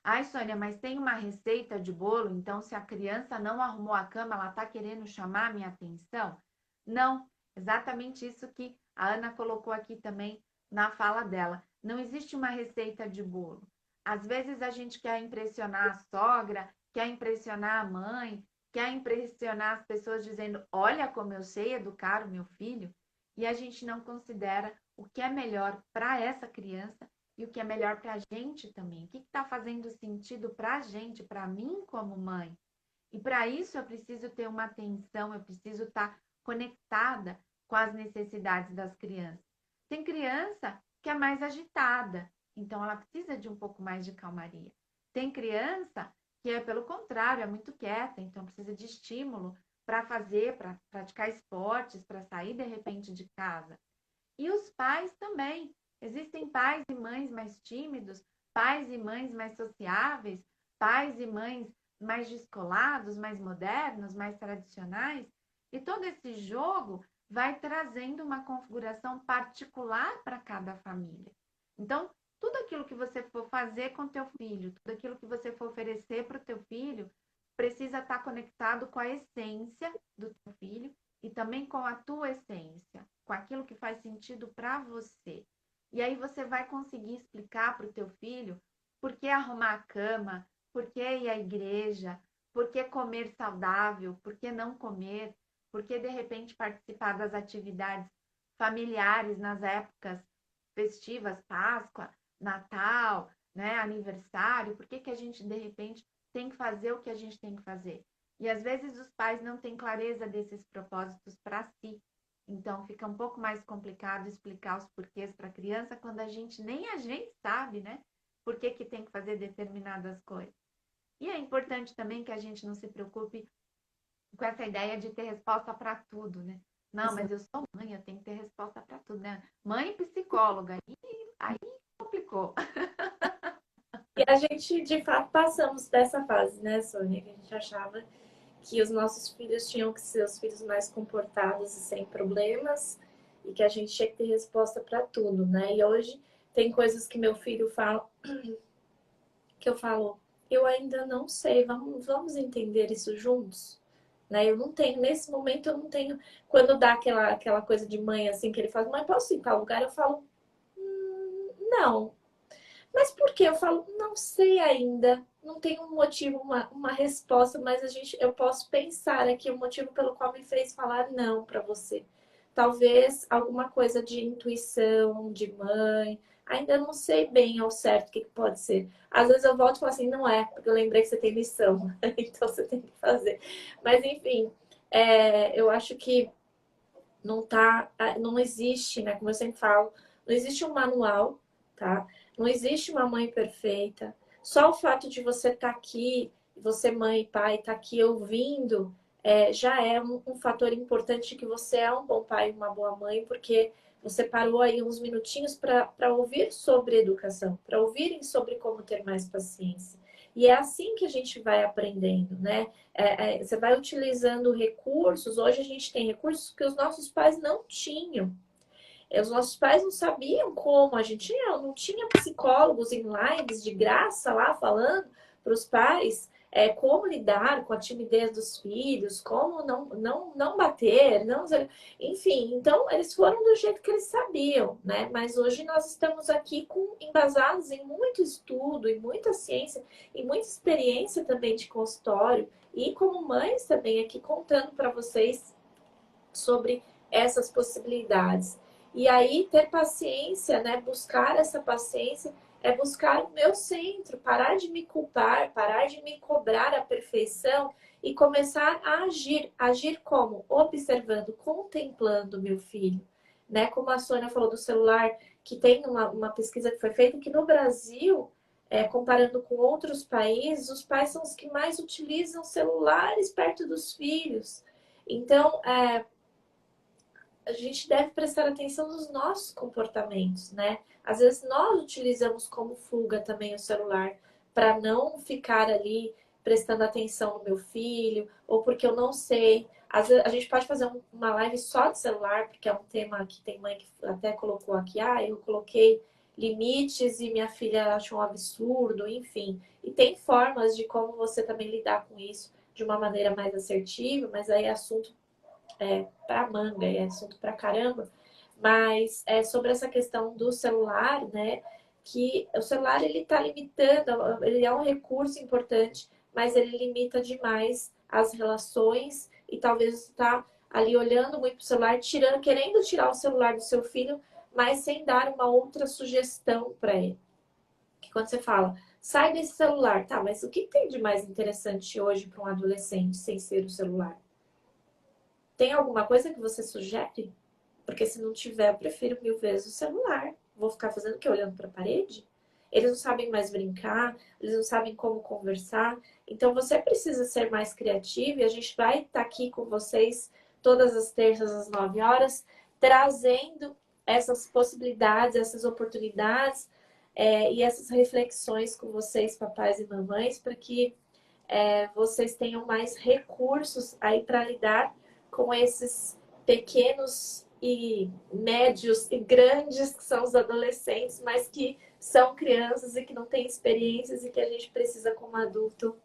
Ai, Sônia, mas tem uma receita de bolo, então se a criança não arrumou a cama, ela está querendo chamar a minha atenção? Não, exatamente isso que a Ana colocou aqui também na fala dela. Não existe uma receita de bolo. Às vezes a gente quer impressionar a sogra, quer impressionar a mãe, quer impressionar as pessoas dizendo: olha como eu sei educar o meu filho, e a gente não considera o que é melhor para essa criança e o que é melhor para a gente também. O que está fazendo sentido para a gente, para mim como mãe? E para isso eu preciso ter uma atenção, eu preciso estar conectada com as necessidades das crianças. Tem criança que é mais agitada, então ela precisa de um pouco mais de calmaria. Tem criança que é pelo contrário, é muito quieta, então precisa de estímulo para fazer, para praticar esportes, para sair de repente de casa. E os pais também. Existem pais e mães mais tímidos, pais e mães mais sociáveis, pais e mães mais descolados, mais modernos, mais tradicionais. E todo esse jogo vai trazendo uma configuração particular para cada família. Então, tudo aquilo que você for fazer com teu filho, tudo aquilo que você for oferecer para o teu filho, precisa estar conectado com a essência do teu filho e também com a tua essência, com aquilo que faz sentido para você. E aí você vai conseguir explicar para o teu filho por que arrumar a cama, por que ir à igreja, por que comer saudável, por que não comer, por que de repente participar das atividades familiares nas épocas festivas, Páscoa, Natal, né, aniversário, por que que a gente de repente tem que fazer o que a gente tem que fazer? E às vezes os pais não têm clareza desses propósitos para si. Então fica um pouco mais complicado explicar os porquês para a criança quando nem a gente sabe, né? Por que que tem que fazer determinadas coisas. E é importante também que a gente não se preocupe com essa ideia de ter resposta para tudo, né? Não, mas eu sou mãe, eu tenho que ter resposta para tudo, né? Mãe psicóloga, aí complicou. E a gente, de fato, passamos dessa fase, né, Sônia? Que a gente achava que os nossos filhos tinham que ser os filhos mais comportados e sem problemas. e que a gente tinha que ter resposta para tudo, né? E hoje tem coisas que meu filho fala que eu falo, eu ainda não sei, vamos entender isso juntos? Né? Eu não tenho, nesse momento eu não tenho, quando dá aquela coisa de mãe assim, que ele fala, mãe, posso ir em tal lugar? Eu falo, não. Mas por quê? Eu falo, não sei ainda, não tenho um motivo, uma resposta, mas eu posso pensar aqui o motivo pelo qual me fez falar não para você. Talvez alguma coisa de intuição, de mãe. Ainda não sei bem ao certo o que pode ser. Às vezes eu volto e falo assim, não é, porque eu lembrei que você tem missão, então você tem que fazer. Mas enfim, eu acho que não existe, né? Como eu sempre falo, não existe um manual, tá? Não existe uma mãe perfeita. Só o fato de você estar aqui, você mãe e pai, estar aqui ouvindo, já é um fator importante de que você é um bom pai e uma boa mãe, porque você parou aí uns minutinhos para ouvir sobre educação, para ouvirem sobre como ter mais paciência. E é assim que a gente vai aprendendo, né? Você vai utilizando recursos. Hoje a gente tem recursos que os nossos pais não tinham. Os nossos pais não sabiam como. A gente não tinha psicólogos em lives de graça lá falando para os pais como lidar com a timidez dos filhos, como não bater, não, enfim. Então, eles foram do jeito que eles sabiam, né? Mas hoje nós estamos aqui embasados em muito estudo, em muita ciência, e muita experiência também de consultório, e como mães também aqui contando para vocês sobre essas possibilidades. E aí ter paciência, né? Buscar essa paciência é buscar o meu centro, parar de me culpar, parar de me cobrar a perfeição e começar a agir. Agir como? Observando, contemplando meu filho. Né? Como a Sônia falou do celular, que tem uma pesquisa que foi feita que no Brasil, comparando com outros países, os pais são os que mais utilizam celulares perto dos filhos. Então, a gente deve prestar atenção nos nossos comportamentos, né? Às vezes nós utilizamos como fuga também o celular para não ficar ali prestando atenção no meu filho, ou porque eu não sei. Às vezes a gente pode fazer uma live só de celular, porque é um tema que tem mãe que até colocou aqui, eu coloquei limites e minha filha achou um absurdo, enfim. E tem formas de como você também lidar com isso de uma maneira mais assertiva, mas aí é assunto para manga, é assunto para caramba, mas é sobre essa questão do celular, né? Que o celular ele está limitando, ele é um recurso importante, mas ele limita demais as relações e talvez você está ali olhando muito para o celular, querendo tirar o celular do seu filho, mas sem dar uma outra sugestão para ele. Que quando você fala, sai desse celular, tá? Mas o que tem de mais interessante hoje para um adolescente sem ser o celular? Tem alguma coisa que você sugere? Porque se não tiver, eu prefiro mil vezes o celular. Vou ficar fazendo o quê? Olhando para a parede? Eles não sabem mais brincar, eles não sabem como conversar. Então você precisa ser mais criativo e a gente vai estar aqui com vocês todas as terças às 9 horas, trazendo essas possibilidades, essas oportunidades e essas reflexões com vocês, papais e mamães, para que vocês tenham mais recursos aí para lidar com esses pequenos e médios e grandes que são os adolescentes, mas que são crianças e que não têm experiências e que a gente precisa, como adulto,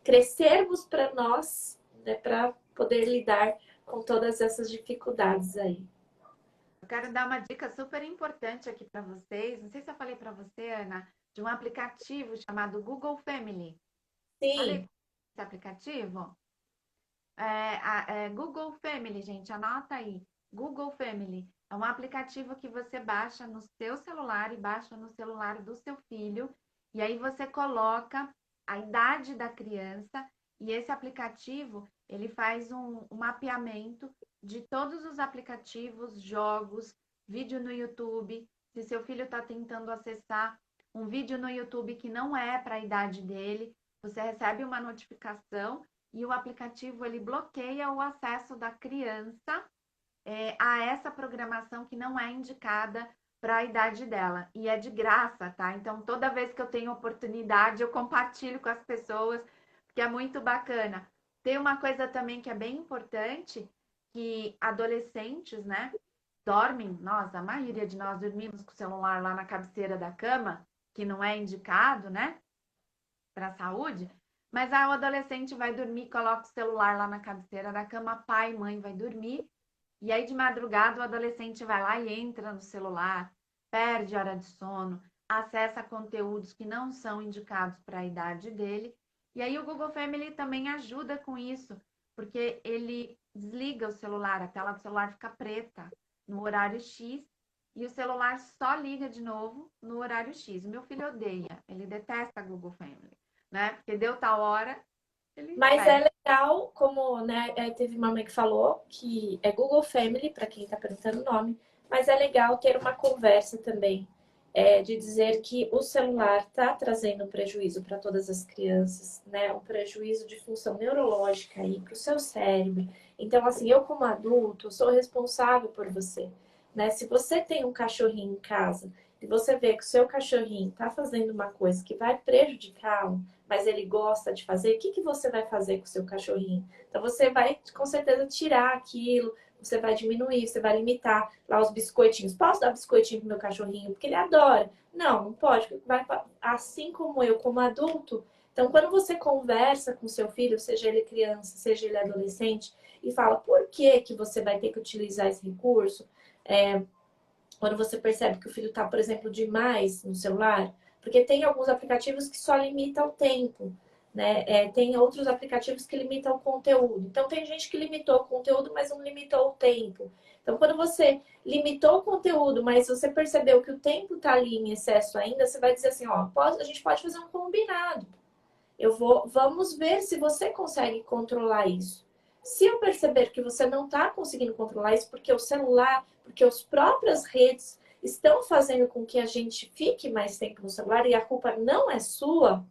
crescermos para nós, né, para poder lidar com todas essas dificuldades aí. Eu quero dar uma dica super importante aqui para vocês. Não sei se eu falei para você, Ana, de um aplicativo chamado Google Family. Falei Sim, desse aplicativo? Google Family, gente, anota aí. Google Family é um aplicativo que você baixa no seu celular e baixa no celular do seu filho. E aí você coloca a idade da criança e esse aplicativo ele faz um mapeamento de todos os aplicativos, jogos, vídeo no YouTube. Se seu filho está tentando acessar um vídeo no YouTube que não é para a idade dele, você recebe uma notificação e o aplicativo ele bloqueia o acesso da criança a essa programação que não é indicada para a idade dela. E é de graça, tá? Então, toda vez que eu tenho oportunidade, eu compartilho com as pessoas, porque é muito bacana. Tem uma coisa também que é bem importante, que adolescentes, né? dormem, nós, a maioria de nós dormimos com o celular lá na cabeceira da cama, que não é indicado, né, para a saúde, mas aí o adolescente vai dormir, coloca o celular lá na cabeceira da cama, pai e mãe vai dormir, e aí de madrugada o adolescente vai lá e entra no celular, perde hora de sono, acessa conteúdos que não são indicados para a idade dele, e aí o Google Family também ajuda com isso, porque ele desliga o celular, a tela do celular fica preta no horário X e o celular só liga de novo no horário X. O meu filho odeia, ele detesta Google Family, né? Porque deu tal hora, ele Mas é fecha. legal, como, né, teve uma mãe que falou que é Google Family, para quem está perguntando o nome, mas é legal ter uma conversa também, de dizer que o celular está trazendo um prejuízo para todas as crianças, né? Um prejuízo de função neurológica aí para o seu cérebro. Então, assim, eu como adulto sou responsável por você, né? Se você tem um cachorrinho em casa e você vê que o seu cachorrinho está fazendo uma coisa que vai prejudicá-lo, mas ele gosta de fazer, o que você vai fazer com o seu cachorrinho? Então você vai com certeza tirar aquilo, você vai diminuir, você vai limitar lá os biscoitinhos. Posso dar biscoitinho pro meu cachorrinho? Porque ele adora. Não, não pode. Vai, assim como eu, como adulto. Então, quando você conversa com seu filho, seja ele criança, seja ele adolescente, e fala por que que você vai ter que utilizar esse recurso, quando você percebe que o filho está, por exemplo, demais no celular, porque tem alguns aplicativos que só limitam o tempo, né? Tem outros aplicativos que limitam o conteúdo. Então, tem gente que limitou o conteúdo, mas não limitou o tempo. Então, quando você limitou o conteúdo, mas você percebeu que o tempo está ali em excesso ainda, você vai dizer assim, ó, a gente pode fazer um combinado. Vamos ver se você consegue controlar isso. Se eu perceber que você não está conseguindo controlar isso, porque o celular, porque as próprias redes estão fazendo com que a gente fique mais tempo no celular e a culpa não é sua,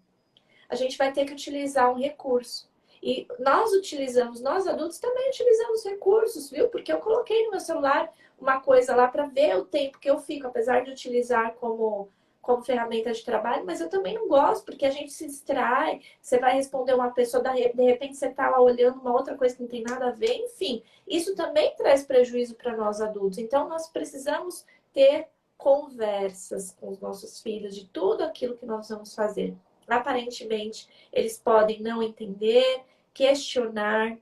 a gente vai ter que utilizar um recurso. E nós adultos também utilizamos recursos, viu? Porque eu coloquei no meu celular uma coisa lá para ver o tempo que eu fico, apesar de utilizar como ferramenta de trabalho, mas eu também não gosto, porque a gente se distrai, você vai responder uma pessoa, de repente você está lá olhando uma outra coisa que não tem nada a ver, enfim. Isso também traz prejuízo para nós adultos. Então, nós precisamos ter conversas com os nossos filhos de tudo aquilo que nós vamos fazer. Aparentemente, eles podem não entender, questionar,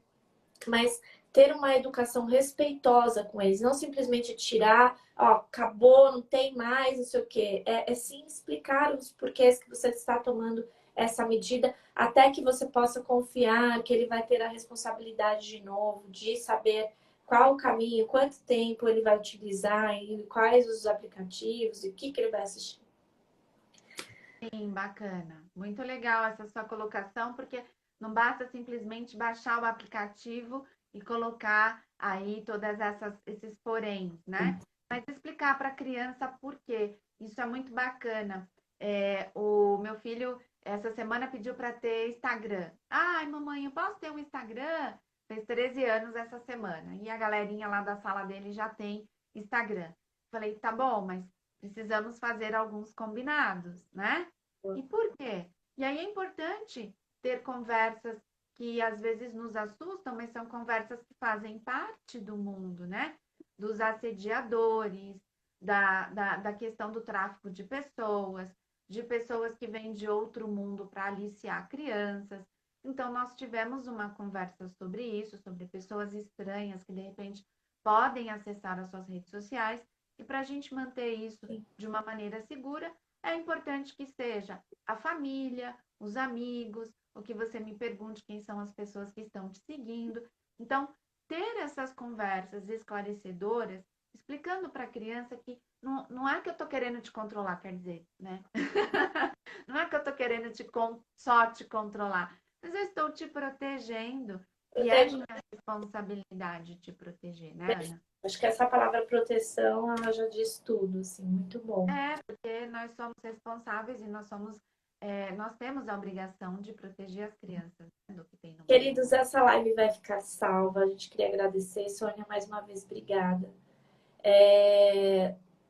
mas ter uma educação respeitosa com eles, não simplesmente tirar, ó, acabou, não tem mais, não sei o quê. É sim explicar os porquês que você está tomando essa medida, até que você possa confiar que ele vai ter a responsabilidade de novo, de saber qual o caminho, quanto tempo ele vai utilizar, e quais os aplicativos, e o que ele vai assistir. Sim, bacana. Muito legal essa sua colocação, porque não basta simplesmente baixar o aplicativo e colocar aí todas esses poréns, né? Mas explicar para a criança por quê. Isso é muito bacana. O meu filho, essa semana, pediu para ter Instagram. Ai, mamãe, eu posso ter um Instagram? Fez 13 anos essa semana. E a galerinha lá da sala dele já tem Instagram. Falei, tá bom, mas precisamos fazer alguns combinados, né? E por quê? E aí é importante ter conversas que às vezes nos assustam, mas são conversas que fazem parte do mundo, né? Dos assediadores, da questão do tráfico de pessoas que vêm de outro mundo para aliciar crianças. Então, nós tivemos uma conversa sobre isso, sobre pessoas estranhas que de repente podem acessar as suas redes sociais. E para a gente manter isso de uma maneira segura, é importante que seja a família, os amigos, o que você me pergunte quem são as pessoas que estão te seguindo. Então, ter essas conversas esclarecedoras, explicando para a criança que não é que eu estou querendo te controlar, quer dizer, né? Não é que eu estou querendo só te controlar, mas eu estou te protegendo. E é minha responsabilidade te proteger, né, Ana? Acho que essa palavra proteção, ela já diz tudo, assim, muito bom. Porque nós somos responsáveis e nós temos a obrigação de proteger as crianças, né, do que tem no mundo. Queridos, essa live vai ficar salva. A gente queria agradecer. Sônia, mais uma vez, obrigada.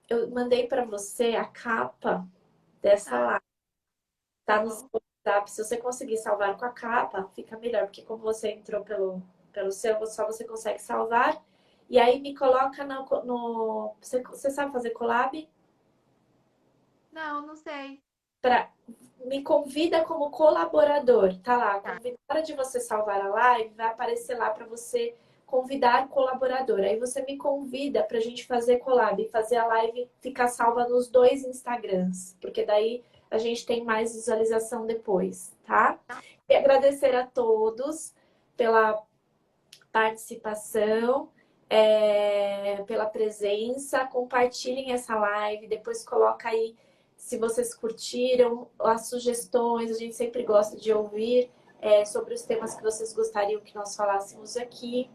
Eu mandei para você a capa dessa live. Tá no seu WhatsApp. Se você conseguir salvar com a capa, fica melhor, porque como você entrou pelo seu, só você consegue salvar. E aí me coloca você sabe fazer collab? Não, não sei. Me convida como colaborador. Tá lá, Tá. na hora de você salvar a live, vai aparecer lá para você convidar colaborador. Aí você me convida para a gente fazer collab, fazer a live ficar salva nos dois Instagrams, porque daí a gente tem mais visualização depois, tá? E agradecer a todos pela participação, pela presença. Compartilhem essa live, depois coloca aí se vocês curtiram, as sugestões, a gente sempre gosta de ouvir sobre os temas que vocês gostariam que nós falássemos aqui.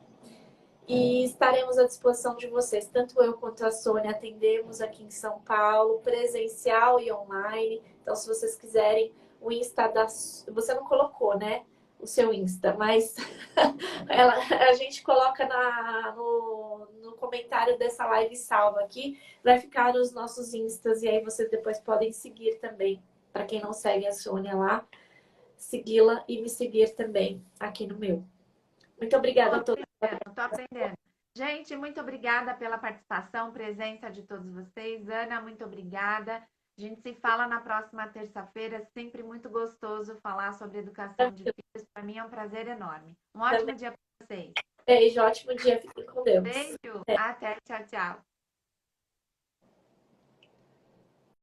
E estaremos à disposição de vocês, tanto eu quanto a Sônia atendemos aqui em São Paulo, presencial e online. Então, se vocês quiserem, o Insta da... Você não colocou, né? O seu Insta, mas a gente coloca no comentário dessa live salva aqui, vai ficar os nossos Instas e aí vocês depois podem seguir também. Para quem não segue a Sônia lá, segui-la e me seguir também aqui no meu. Muito obrigada a todos. Tô aprendendo. Gente, muito obrigada pela participação, presença de todos vocês. Ana, muito obrigada. A gente se fala na próxima terça-feira. Sempre muito gostoso falar sobre educação de filhos. Para mim é um prazer enorme. Um ótimo dia para vocês. Beijo, ótimo dia. Fiquem com Deus. Beijo. Até. Tchau, tchau.